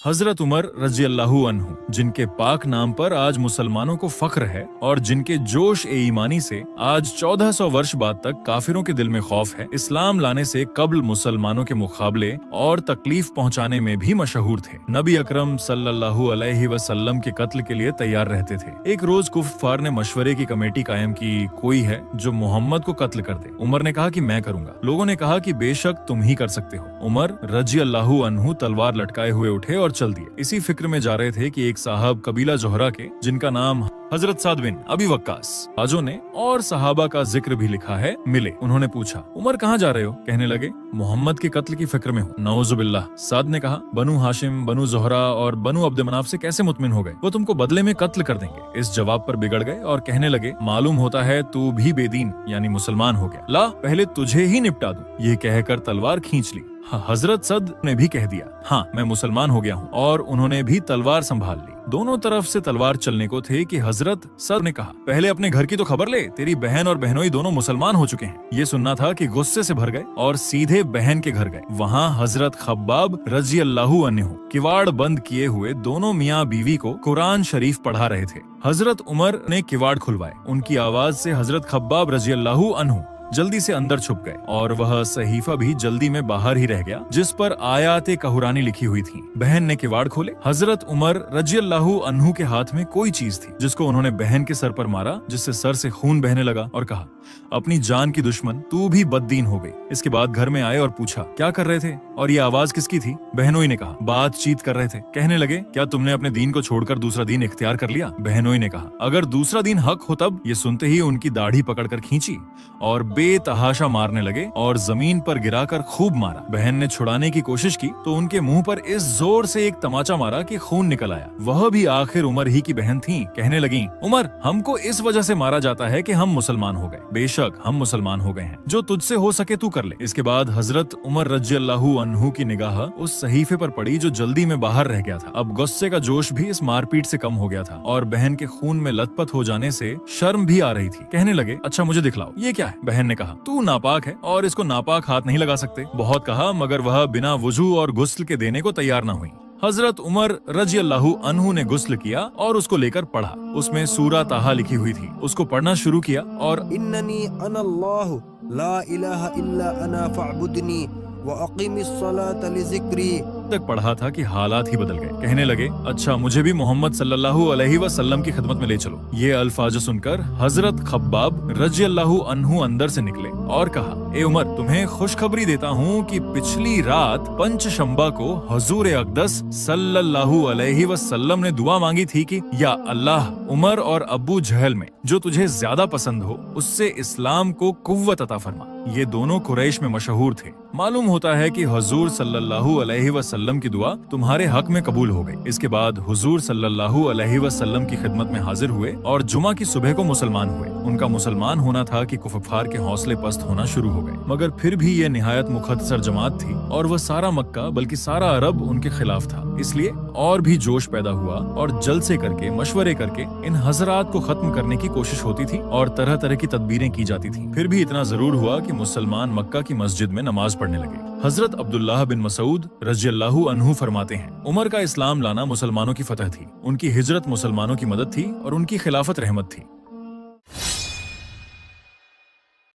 हजरत उमर रजी अल्लाहु अन्हु, जिनके पाक नाम पर आज मुसलमानों को फख्र है और जिनके जोश ए ईमानी से आज 1400 वर्ष बाद तक काफिरों के दिल में खौफ है, इस्लाम लाने से कब्ल मुसलमानों के मुकाबले और तकलीफ पहुंचाने में भी मशहूर थे। नबी अकरम सल्लल्लाहु अलैहि वसल्लम के कत्ल के लिए तैयार रहते थे। एक रोज कुफ्फार ने मशवरे की कमेटी कायम की, कोई है जो मोहम्मद को कत्ल कर दे। उमर ने कहा कि मैं करूंगा। लोगों ने कहा कि बेशक तुम ही कर सकते हो। उमर रजी अल्लाहु अन्हु तलवार लटकाए हुए उठे और चल दिए। इसी फिक्र में जा रहे थे कि एक साहब कबीला जोहरा के, जिनका नाम हजरत साद बिन अबी वक्कास आजो ने और सहाबा का जिक्र भी लिखा है, मिले। उन्होंने पूछा, उमर कहाँ जा रहे हो? कहने लगे, मोहम्मद के कत्ल की फिक्र में हूँ। नौजुबिल्लाह। साद ने कहा, बनु हाशिम, बनु जोहरा और बनु अब्द मनाफ से कैसे मुतमिन हो गए? वो तुमको बदले में कत्ल कर देंगे। इस जवाब पर बिगड़ गए और कहने लगे, मालूम होता है तू भी बेदीन यानी मुसलमान हो गया। ला पहले तुझे ही निपटा दूं। ये कहकर तलवार खींच ली। हजरत सद ने भी कह दिया, हाँ मैं मुसलमान हो गया हूँ, और उन्होंने भी तलवार संभाल ली। दोनों तरफ से तलवार चलने को थे कि हजरत सद ने कहा, पहले अपने घर की तो खबर ले, तेरी बहन और बहनोई दोनों मुसलमान हो चुके हैं। ये सुनना था कि गुस्से से भर गए और सीधे बहन के घर गए। वहाँ हजरत खब्बाब रजी अल्लाहु अन्हु किवाड़ बंद किए हुए दोनों मियाँ बीवी को कुरान शरीफ पढ़ा रहे थे। हजरत उमर ने किवाड़ खुलवाए। उनकी आवाज से हजरत खब्बाब रजी अल्लाहु अन्हु जल्दी से अंदर छुप गए और वह सहीफा भी जल्दी में बाहर ही रह गया जिस पर आयाते कहरानी लिखी हुई थी। बहन ने किवाड़ खोले। हजरत उमर रजी अल्लाहु अन्हु के हाथ में कोई चीज थी जिसको उन्होंने बहन के सर पर मारा, जिससे सर से खून बहने लगा और कहा, अपनी जान की दुश्मन, तू भी बददीन हो गई। इसके बाद घर में आए और पूछा, क्या कर रहे थे और ये आवाज किसकी थी? बहनोई ने कहा, बातचीत कर रहे थे। कहने लगे, क्या तुमने अपने दीन को छोड़कर दूसरा दीन इख्तियार कर लिया? बहनोई ने कहा, अगर दूसरा दीन हक हो तब। ये सुनते ही उनकी दाढ़ी पकड़कर खींची और बेतहाशा मारने लगे और जमीन पर गिराकर खूब मारा। बहन ने छुड़ाने की कोशिश की तो उनके मुंह पर इस जोर से एक तमाचा मारा कि खून निकल आया। वह भी आखिर उमर ही की बहन थी। कहने लगी, उमर, हमको इस वजह से मारा जाता है कि हम मुसलमान हो गए। बेशक हम मुसलमान हो गए हैं, जो तुझसे हो सके तू कर ले। इसके बाद हजरत उमर रजी अल्लाहु अन्हु की निगाह उस सहीफे पर पड़ी जो जल्दी में बाहर रह गया था। अब गुस्से का जोश भी इस मारपीट से कम हो गया था और बहन के खून में लथपथ हो जाने से शर्म भी आ रही थी। कहने लगे, अच्छा मुझे दिखलाओ, ये क्या है? बहन ने कहा, तू नापाक है और इसको नापाक हाथ नहीं लगा सकते। बहुत कहा मगर वह बिना वुजू और गुस्ल के देने को तैयार न हुई। हजरत उमर रजी अल्लाहु अन्हु ने गुस्ल किया और उसको लेकर पढ़ा। उसमें सूरा ताहा लिखी हुई थी। उसको पढ़ना शुरू किया और इन्ननी अनल्लाहु ला इलाहा इल्ला अना फअबुदनी व अक़ीमिस सलाता लिज़िक्री तक पढ़ा था कि हालात ही बदल गए। कहने लगे, अच्छा मुझे भी मोहम्मद सल्लल्लाहु अलैहि वसल्लम की खिदमत में ले चलो। ये अल्फाज सुनकर हजरत खब्बाब रजी अल्लाहु अन्हु अंदर से निकले और कहा, ए उमर, तुम्हें खुशखबरी देता हूँ कि पिछली रात पंचशंबा को हुजूर अक़दस सल्लल्लाहु अलैहि वसल्लम ने दुआ मांगी थी कि या अल्लाह, उमर और अबू जहल में जो तुझे ज्यादा पसंद हो उससे इस्लाम को कुव्वत अता फरमा। ये दोनों कुरैश में मशहूर थे। मालूम होता है कि हुजूर सल्लल्लाहु अलैहि वसल्लम की दुआ तुम्हारे हक में कबूल हो गई। इसके बाद हुजूर सल्लल्लाहु अलैहि वसल्लम की खिदमत में हाजिर हुए और जुमा की सुबह को मुसलमान हुए। उनका मुसलमान होना था कि कुफार के हौसले पस्त होना शुरू हो गए, मगर फिर भी ये निहायत मुखत्सर जमात थी और वह सारा मक्का बल्कि सारा अरब उनके खिलाफ था। इसलिए और भी जोश पैदा हुआ और जलसे करके, मशवरे करके इन हजरात को खत्म करने की कोशिश होती थी और तरह तरह की तदबीरें की जाती थी। फिर भी इतना जरूर हुआ कि मुसलमान मक्का की मस्जिद में नमाज पढ़ने लगे। हजरत अब्दुल्लाह बिन मसूद रजी अल्लाहु अन्हु फरमाते हैं, उमर का इस्लाम लाना मुसलमानों की फतह थी, उनकी हिजरत मुसलमानों की मदद थी और उनकी खिलाफत रहमत थी।